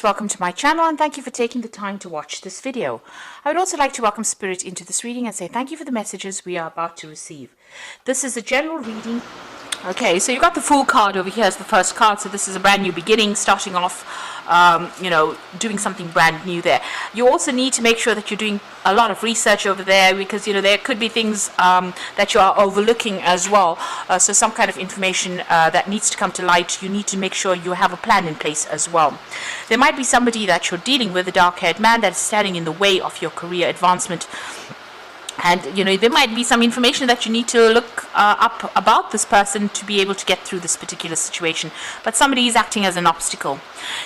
Welcome to my channel and thank you for taking the time to watch this video. I would also like to welcome Spirit into this reading and say thank you for the messages we are about to receive. This is a general reading. Okay, so you got the Fool card over here as the first card. So this is a brand new beginning, starting off, doing something brand new there. You also need to make sure that you're doing a lot of research over there because, there could be things that you are overlooking as well. So some kind of information that needs to come to light, you need to make sure you have a plan in place as well. There might be somebody that you're dealing with, a dark-haired man that is standing in the way of your career advancement. And, there might be some information that you need to look up about this person to be able to get through this particular situation. But somebody is acting as an obstacle.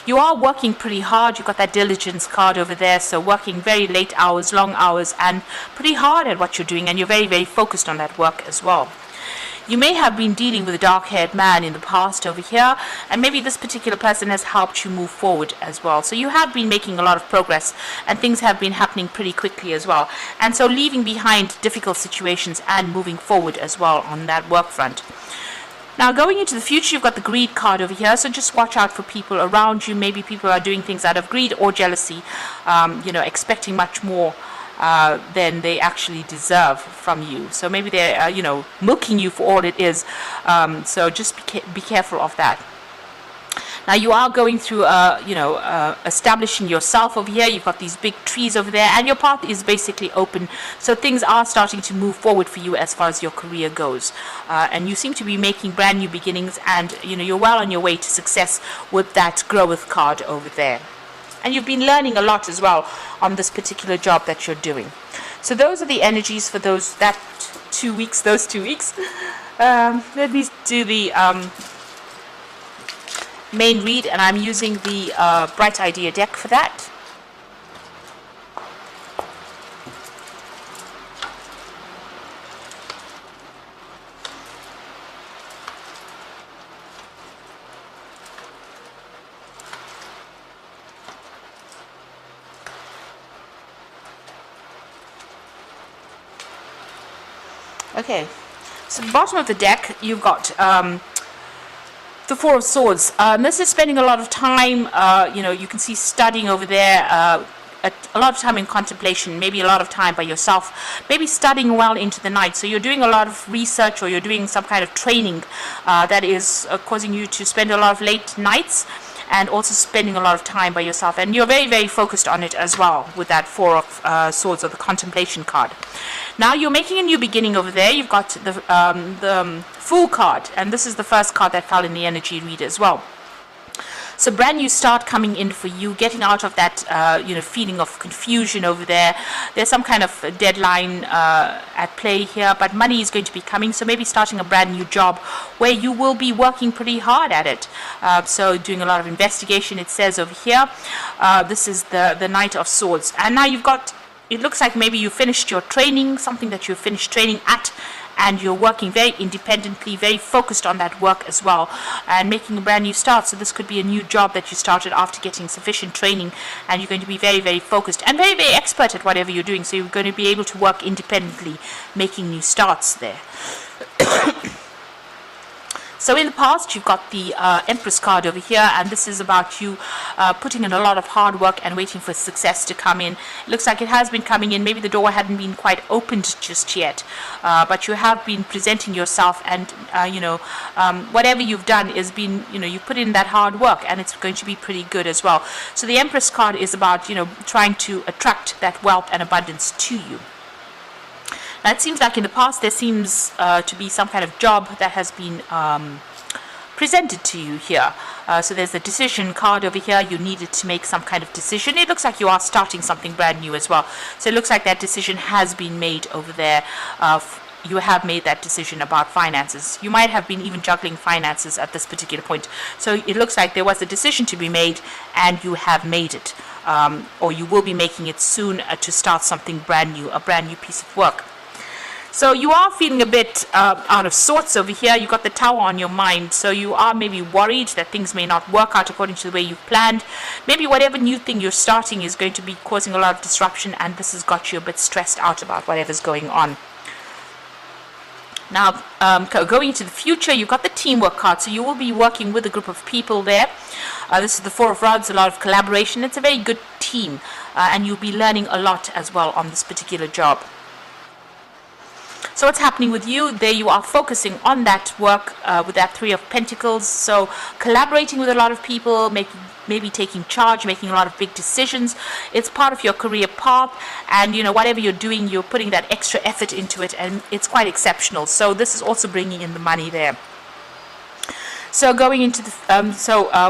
You are working pretty hard. You've got that diligence card over there. So working very late hours, long hours, and pretty hard at what you're doing. And you're very, very focused on that work as well. You may have been dealing with a dark-haired man in the past over here, and maybe this particular person has helped you move forward as well. So you have been making a lot of progress, and things have been happening pretty quickly as well. And so leaving behind difficult situations and moving forward as well on that work front. Now, going into the future, you've got the greed card over here, so just watch out for people around you. Maybe people are doing things out of greed or jealousy, expecting much more than they actually deserve from you. So maybe they're, milking you for all it is. So just be careful of that. Now you are going through, establishing yourself over here. You've got these big trees over there, and your path is basically open. So things are starting to move forward for you as far as your career goes. And you seem to be making brand new beginnings, and you're well on your way to success with that growth card over there. And you've been learning a lot as well on this particular job that you're doing. So those are the energies for those 2 weeks. Let me do the main read, and I'm using the Bright Idea deck for that. Okay, so at the bottom of the deck, you've got the Four of Swords. This is spending a lot of time, you can see studying over there, a lot of time in contemplation, maybe a lot of time by yourself, maybe studying well into the night. So you're doing a lot of research, or you're doing some kind of training that is causing you to spend a lot of late nights, and also spending a lot of time by yourself. And you're very, very focused on it as well with that Four of Swords, or the Contemplation card. Now you're making a new beginning over there. You've got the Fool card, and this is the first card that fell in the energy read as well. So brand new start coming in for you, getting out of that feeling of confusion over there. There's some kind of deadline at play here, but money is going to be coming. So maybe starting a brand new job where you will be working pretty hard at it. So doing a lot of investigation, it says over here. This is the Knight of Swords. And now you've got, it looks like maybe you finished your training, something that you finished training at, and you're working very independently, very focused on that work as well, and making a brand new start. So this could be a new job that you started after getting sufficient training, and you're going to be very, very focused and very, very expert at whatever you're doing. So you're going to be able to work independently, making new starts there. So in the past, you've got the Empress card over here, and this is about you putting in a lot of hard work and waiting for success to come in. It looks like it has been coming in. Maybe the door hadn't been quite opened just yet, but you have been presenting yourself, and whatever you've done is been, you put in that hard work, and it's going to be pretty good as well. So the Empress card is about, trying to attract that wealth and abundance to you. Now, it seems like in the past there seems to be some kind of job that has been presented to you here. So there's a decision card over here. You needed to make some kind of decision. It looks like you are starting something brand new as well. So it looks like that decision has been made over there. You have made that decision about finances. You might have been even juggling finances at this particular point. So it looks like there was a decision to be made, and you have made it. Or you will be making it soon to start something brand new, a brand new piece of work. So you are feeling a bit out of sorts over here. You've got the Tower on your mind. So you are maybe worried that things may not work out according to the way you've planned. Maybe whatever new thing you're starting is going to be causing a lot of disruption, and this has got you a bit stressed out about whatever's going on. Now, going into the future, you've got the teamwork card, so you will be working with a group of people there. This is the Four of Rods, a lot of collaboration. It's a very good team, and you'll be learning a lot as well on this particular job. So what's happening with you? There you are focusing on that work with that Three of Pentacles. So collaborating with a lot of people, maybe taking charge, making a lot of big decisions. It's part of your career path, and you know, whatever you're doing, you're putting that extra effort into it, and it's quite exceptional. So this is also bringing in the money there. So going into the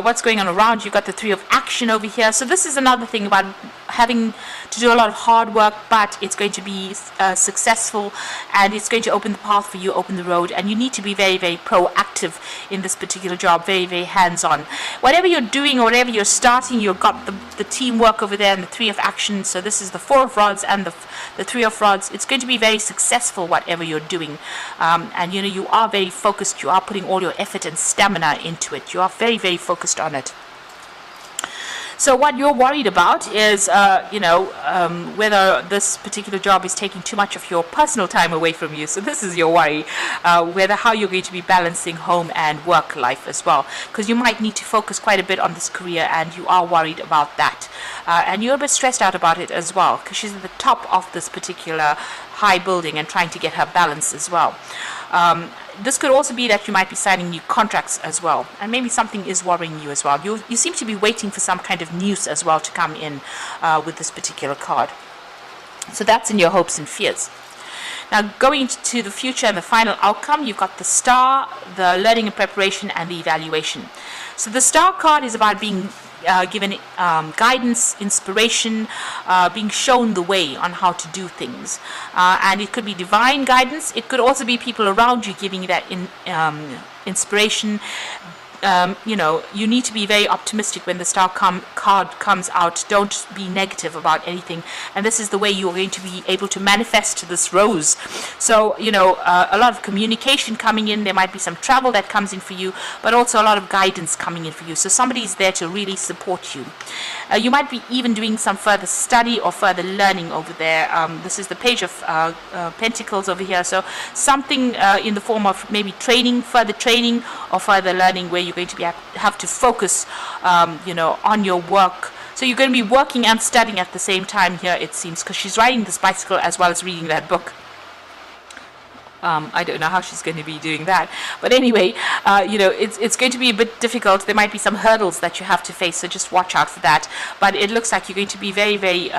what's going on around, you've got the Three of Action over here. So this is another thing about having to do a lot of hard work, but it's going to be successful, and it's going to open the path for you, open the road, and you need to be very, very proactive in this particular job, very, very hands-on. Whatever you're doing or whatever you're starting, you've got the teamwork over there and the Three of Action. So this is the Four of Rods and the Three of Rods. It's going to be very successful, whatever you're doing, and you know, you are very focused. You are putting all your effort and stamina into it. You are very, very focused on it. So what you're worried about is, whether this particular job is taking too much of your personal time away from you. So this is your worry, how you're going to be balancing home and work life as well. Because you might need to focus quite a bit on this career, and you are worried about that. And you're a bit stressed out about it as well, because she's at the top of this particular high building and trying to get her balance as well. This could also be that you might be signing new contracts as well, and maybe something is worrying you as well. You seem to be waiting for some kind of news as well to come in with this particular card. So that's in your hopes and fears. Now, going into the future and the final outcome, you've got the Star, the learning and preparation, and the evaluation. So the Star card is about being given guidance, inspiration, being shown the way on how to do things, and it could be divine guidance. It could also be people around you giving you that inspiration. You need to be very optimistic when the Star card comes out. Don't be negative about anything, and this is the way you're going to be able to manifest this rose. So a lot of communication coming in. There might be some travel that comes in for you, but also a lot of guidance coming in for you. So somebody is there to really support you. You might be even doing some further study or further learning over there. This is the Page of Pentacles over here. So something in the form of maybe further training or further learning, where you're going to have to focus on your work. So you're going to be working and studying at the same time here, it seems, because she's riding this bicycle as well as reading that book. I don't know how she's going to be doing that, but anyway, it's going to be a bit difficult. There might be some hurdles that you have to face, so just watch out for that. But it looks like you're going to be very, very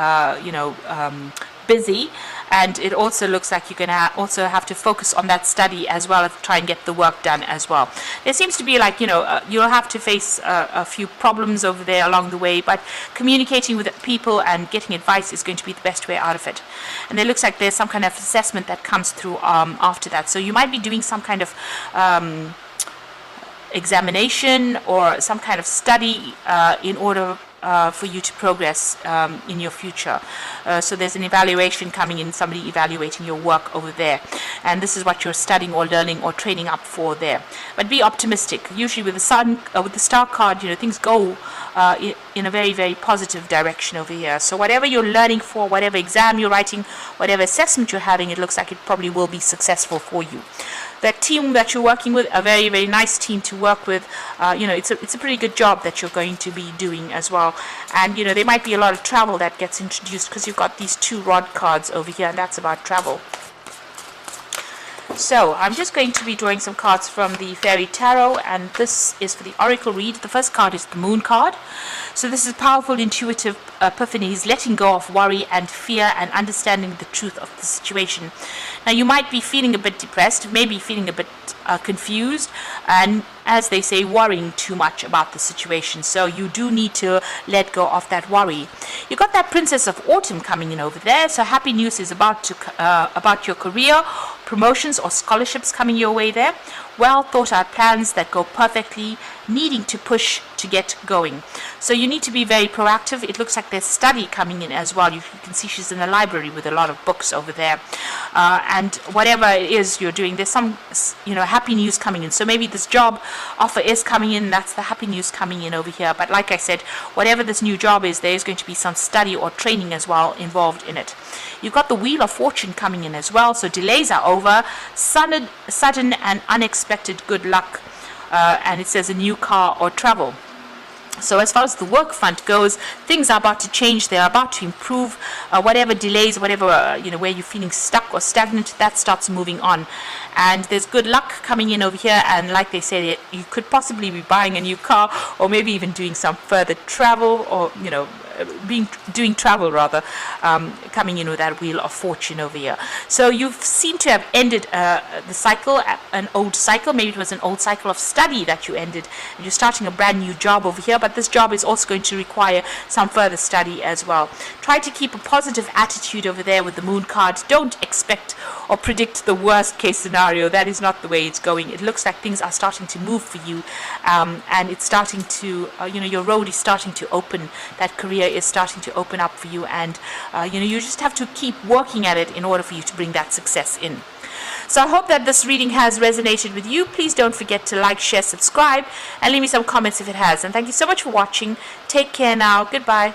busy, and it also looks like you're going to also have to focus on that study as well as try and get the work done as well. There seems to be like, you'll have to face a few problems over there along the way, but communicating with people and getting advice is going to be the best way out of it. And it looks like there's some kind of assessment that comes through after that. So you might be doing some kind of examination or some kind of study in order for you to progress in your future. So there's an evaluation coming in, somebody evaluating your work over there, and this is what you're studying or learning or training up for there. But be optimistic. Usually with the Sun, with the Star card, things go in a very, very positive direction over here. So whatever you're learning for, whatever exam you're writing, whatever assessment you're having, it looks like it probably will be successful for you. That team that you're working with, a very, very nice team to work with. It's a pretty good job that you're going to be doing as well. And there might be a lot of travel that gets introduced, because you've got these 2 rod cards over here, and that's about travel. So I'm just going to be drawing some cards from the Fairy Tarot, and this is for the Oracle read. The first card is the Moon card. So this is powerful, intuitive epiphanies, letting go of worry and fear and understanding the truth of the situation. Now you might be feeling a bit depressed, maybe feeling a bit confused, and as they say, worrying too much about the situation. So you do need to let go of that worry. You got that Princess of Autumn coming in over there. So happy news is about your career, promotions or scholarships coming your way there. well thought out plans that go perfectly, needing to push to get going. So you need to be very proactive. It looks like there's study coming in as well. You can see she's in the library with a lot of books over there. And whatever it is you're doing, there's some, happy news coming in. So maybe this job offer is coming in. That's the happy news coming in over here. But like I said, whatever this new job is, there is going to be some study or training as well involved in it. You've got the Wheel of Fortune coming in as well. So delays are over. Sudden and unexpected good luck. And it says a new car or travel. So as far as the work front goes, things are about to change. They are about to improve. Whatever delays, whatever, where you're feeling stuck or stagnant, that starts moving on. And there's good luck coming in over here. And like they say, you could possibly be buying a new car, or maybe even doing some further travel, or, doing travel rather, coming in with that Wheel of Fortune over here. So you seem to have ended the cycle, an old cycle. Maybe it was an old cycle of study that you ended, and you're starting a brand new job over here. But this job is also going to require some further study as well. Try to keep a positive attitude over there with the Moon card. Don't expect or predict the worst case scenario. That is not the way it's going. It looks like things are starting to move for you, and it's starting to, your road is starting to open. That career is starting to open up for you, and you just have to keep working at it in order for you to bring that success in. So I hope that this reading has resonated with you. Please don't forget to like, share, subscribe, and leave me some comments if it has. And thank you so much for watching. Take care now. Goodbye.